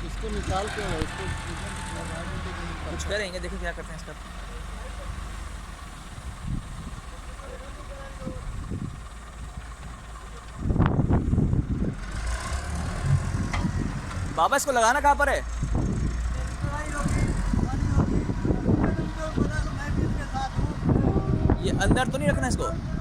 इसको निकाल के इसको कुछ करेंगे, देखो क्या करते हैं इसका। बाबा इसको लगाना कहाँ पर है? ये अंदर तो नहीं रखना इसको?